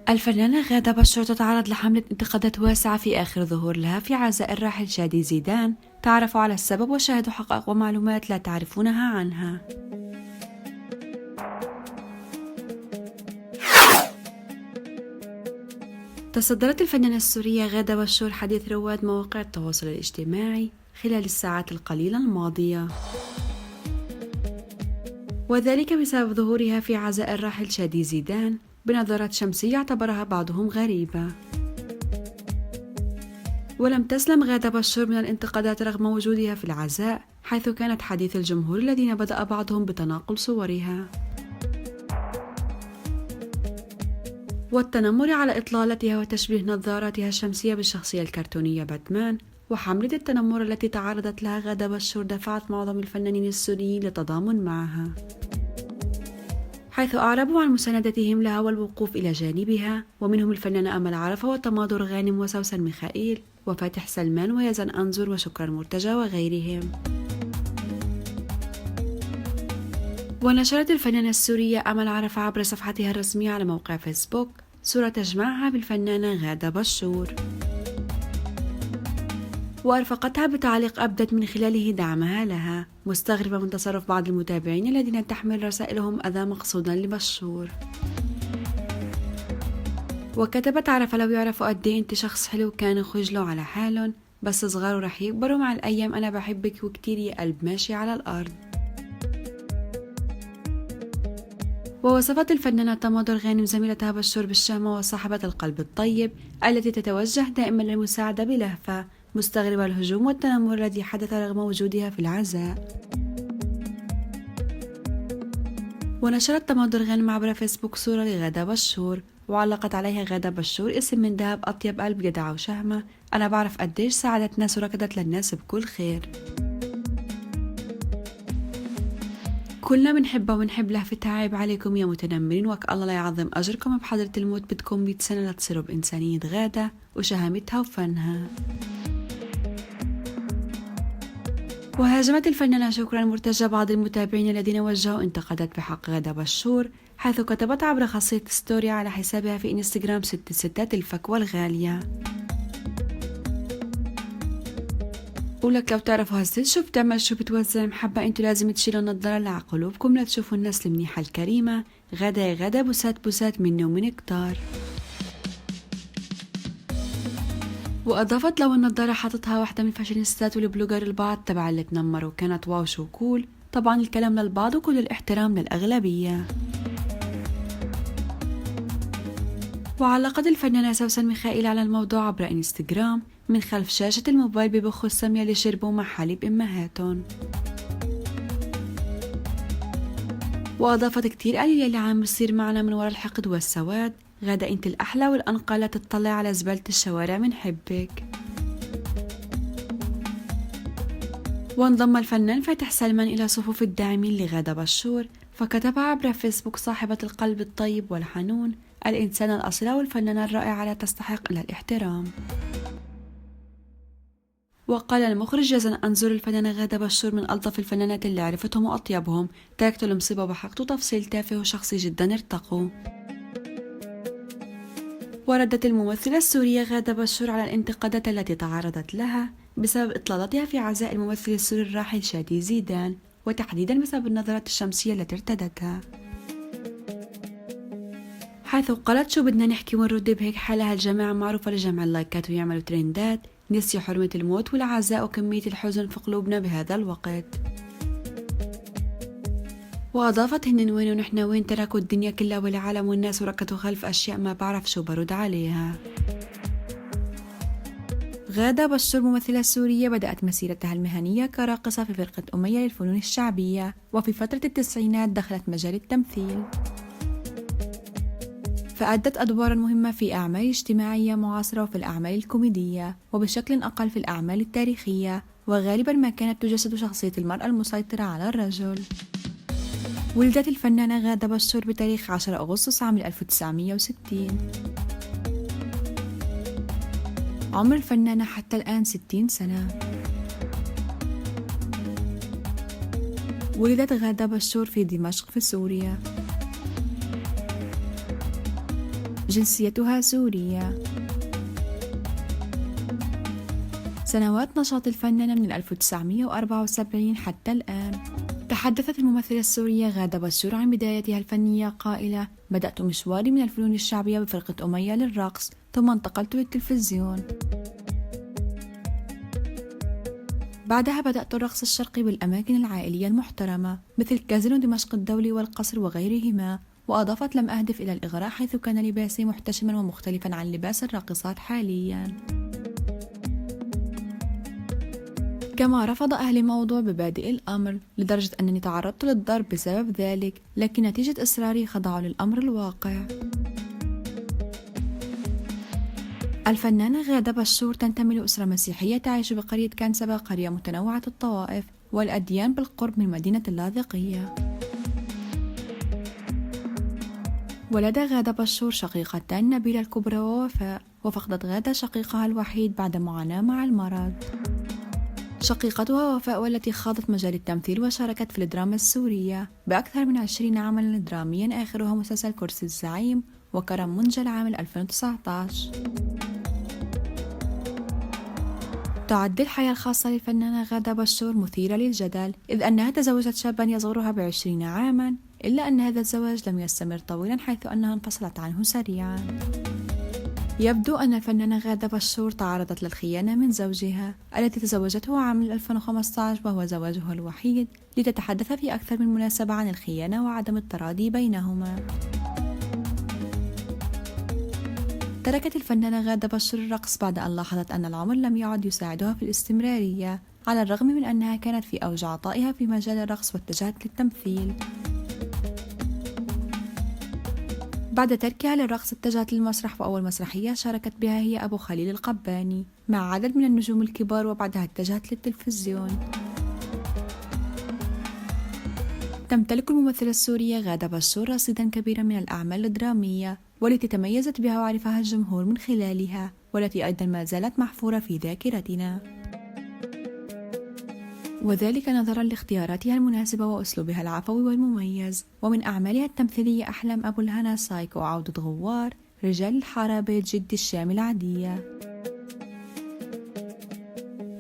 الفنانة غادة بشار تتعرض لحملة انتقادات واسعة في آخر ظهور لها في عزاء الراحل شادي زيدان. تعرفوا على السبب وشاهدوا حقائق ومعلومات لا تعرفونها عنها. تصدرت الفنانة السورية غادة بشار حديث رواد مواقع التواصل الاجتماعي خلال الساعات القليلة الماضية، وذلك بسبب ظهورها في عزاء الراحل شادي زيدان بنظارات شمسية اعتبرها بعضهم غريبة. ولم تسلم غادة بشار من الانتقادات رغم وجودها في العزاء، حيث كانت حديث الجمهور الذين بدأ بعضهم بتناقل صورها والتنمر على إطلالتها وتشبيه نظاراتها الشمسية بالشخصية الكرتونية باتمان. وحملة التنمر التي تعرضت لها غادة بشار دفعت معظم الفنانين السوريين للتضامن معها، حيث أعربوا عن مساندتهم لها والوقوف إلى جانبها، ومنهم الفنانة أمل عرفة وتماضر غانم وسوسن ميخائيل وفاتح سلمان ويزن أنظر وشكرا مرتجى وغيرهم. ونشرت الفنانة السورية أمل عرفة عبر صفحتها الرسمية على موقع فيسبوك صورة تجمعها بالفنانة غادة بشار، وأرفقتها بتعليق أبدت من خلاله دعمها لها، مستغربة من تصرف بعض المتابعين الذين تحمل رسائلهم أذى مقصودا لبشار. وكتبت عرفة لو يعرفوا قد ايه انت شخص حلو كانوا خجلوا على حالهم، بس صغار رح يكبروا مع الأيام. أنا بحبك وكتير يا قلب ماشي على الأرض. ووصفت الفنانة تماضر غانم زميلتها بشار بالشهمة وصاحبة القلب الطيب التي تتوجه دائما للمساعدة بلهفة، مستغربة الهجوم والتنمر الذي حدث رغم وجودها في العزاء. ونشرت تماضر غانم عبر فيسبوك صورة لغادة بشار وعلقت عليها غادة بشار اسم من ذهب أطيب قلب جدعة وشهمة، أنا بعرف قديش ساعدت ناس وركضت للناس بكل خير. كلنا بنحبها وبنحب لهفتها، عيب عليكم يا متنمرين، وك الله لا يعظم أجركم بحضرة الموت، بدكم 100 سنة لتصيروا بإنسانية غادة وشهامتها وفنها. وهاجمت الفنانة شكرا مرتجى بعض المتابعين الذين وجهوا انتقادات بحق غادة بشار، حيث كتبت عبر خاصية ستوري على حسابها في انستغرام ست الستات الفكوة الغالية، ولك لو تعرفوا هالست شو بتعمل شو بتوزع محبة، انتو لازم تشيلوا النظارة اللي على قلوبكم لا تشوفوا الناس المنيحة الكريمة. غادة يا غادة بوسات بوسات مني ومن كتار. وأضافت لو النظارة حاطتها واحدة من الفاشينيستات والبلوجر البعض تبع اللي تنمروا، كانت واو شو كول، طبعا الكلام للبعض وكل الاحترام للأغلبية. وعلقت الفنانة سوسن ميخائيل على الموضوع عبر انستغرام من خلف شاشة الموبايل ببخوا السمية اللي شربوا مع حليب أمهاتهم، وأضافت كتير قليل اللي عم بصير معنا من وراء الحقد والسواد، غادة انت الأحلى والأنقى، لا تطلع على زبالة الشوارع من حبك. وانضم الفنان فاتح سلمان إلى صفوف الداعمين لغادة بشار، فكتب عبر فيسبوك صاحبة القلب الطيب والحنون، الإنسانة الأصيلة والفنانة الرائعة لا تستحق إلا الاحترام. وقال المخرج يزن أنظر الفنانة غادة بشار من ألطف الفنانات اللي عرفتهم وأطيبهم، تركت المصيبة وبحقته تفصيل تافه وشخصي جدا ارتقوا. وردت الممثلة السورية غادة بشار على الانتقادات التي تعرضت لها بسبب إطلالتها في عزاء الممثل السوري الراحل شادي زيدان، وتحديدا بسبب النظرات الشمسية التي ارتدتها، حيث قالت شو بدنا نحكي ونرد بهيك حالها الجماعة معروفة لجمع اللايكات ويعملوا ترندات، نسيوا حرمة الموت والعزاء وكمية الحزن في قلوبنا بهذا الوقت. وأضافت هن وين ونحن وين، تركوا الدنيا كلها والعالم والناس وركضوا خلف أشياء ما بعرف شو برد عليها. غادة بشار ممثلة سورية بدأت مسيرتها المهنية كراقصة في فرقة أمية للفنون الشعبية، وفي فترة التسعينات دخلت مجال التمثيل، فأدت أدوارا مهمة في أعمال اجتماعية معاصرة وفي الأعمال الكوميدية، وبشكل أقل في الأعمال التاريخية، وغالبا ما كانت تجسد شخصية المرأة المسيطرة على الرجل. ولدت الفنانة غادة بشار بتاريخ 10 أغسطس عام 1960. عمر الفنانة حتى الآن 60 سنة. ولدت غادة بشار في دمشق في سوريا. جنسيتها سورية. سنوات نشاط الفنانة من 1974 حتى الآن. تحدثت الممثلة السورية غادة بشور عن بدايتها الفنية قائلة: بدأت مشواري من الفنون الشعبية بفرقة أمية للرقص، ثم انتقلت للتلفزيون. بعدها بدأت الرقص الشرقي بالأماكن العائلية المحترمة مثل كازينو دمشق الدولي والقصر وغيرهما. وأضافت: لم أهدف إلى الإغراء حيث كان لباسي محتشما ومختلفا عن لباس الراقصات حاليا. كما رفض أهل الموضوع ببادئ الأمر لدرجة أنني تعرضت للضرب بسبب ذلك، لكن نتيجة إصراري خضعوا للأمر الواقع. الفنانة غادة بشور تنتمي لأسرة مسيحية تعيش بقرية كنسبة، قرية متنوعة الطوائف والأديان بالقرب من مدينة اللاذقية. ولد غادة بشور شقيقتان، نبيلة الكبرى ووفاء، وفقدت غادة شقيقها الوحيد بعد معاناة مع المرض. شقيقتها وفاء والتي خاضت مجال التمثيل وشاركت في الدراما السورية بأكثر من 20 عملا دراميا، آخرها مسلسل كرسي الزعيم وكرم منجل عام 2019. تعد الحياة الخاصة للفنانة غادة بشور مثيرة للجدل، إذ أنها تزوجت شابا يصغرها ب20 عاما، إلا أن هذا الزواج لم يستمر طويلا حيث أنها انفصلت عنه سريعا. يبدو أن الفنانة غادة بشور تعرضت للخيانة من زوجها الذي تزوجته عام 2015 وهو زواجها الوحيد، لتتحدث في أكثر من مناسبة عن الخيانة وعدم التراضي بينهما. تركت الفنانة غادة بشور الرقص بعد أن لاحظت أن العمر لم يعد يساعدها في الاستمرارية، على الرغم من أنها كانت في أوج عطائها في مجال الرقص واتجهت للتمثيل. بعد تركها للرقص اتجهت للمسرح، وأول مسرحية شاركت بها هي أبو خليل القباني مع عدد من النجوم الكبار، وبعدها اتجهت للتلفزيون. تمتلك الممثلة السورية غادة بشور رصيدا كبيرا من الأعمال الدرامية والتي تميزت بها وعرفها الجمهور من خلالها، والتي أيضا ما زالت محفورة في ذاكرتنا، وذلك نظرا لاختياراتها المناسبة وأسلوبها العفوي والمميز. ومن أعمالها التمثيلية أحلام أبو الهنا، سايكو، عودة غوار، رجال الحارة، بيت جدي، الشام، العادية،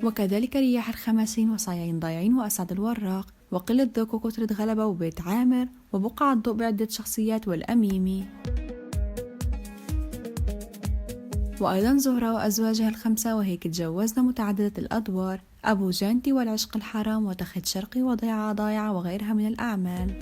وكذلك رياح الخمسين، وصايعين ضايعين، وأسعد الوراق، وقلة ذوق، وكترة غلبة، وبيت عامر، وبقع الضوء بعدة شخصيات، والأميمي، وأيضا زهرة وأزواجها الخمسة، وهيك تجوزنا، متعددة الأدوار، أبو جانتي، والعشق الحرام، وتخت شرقي، وضيعة ضايعة، وغيرها من الأعمال.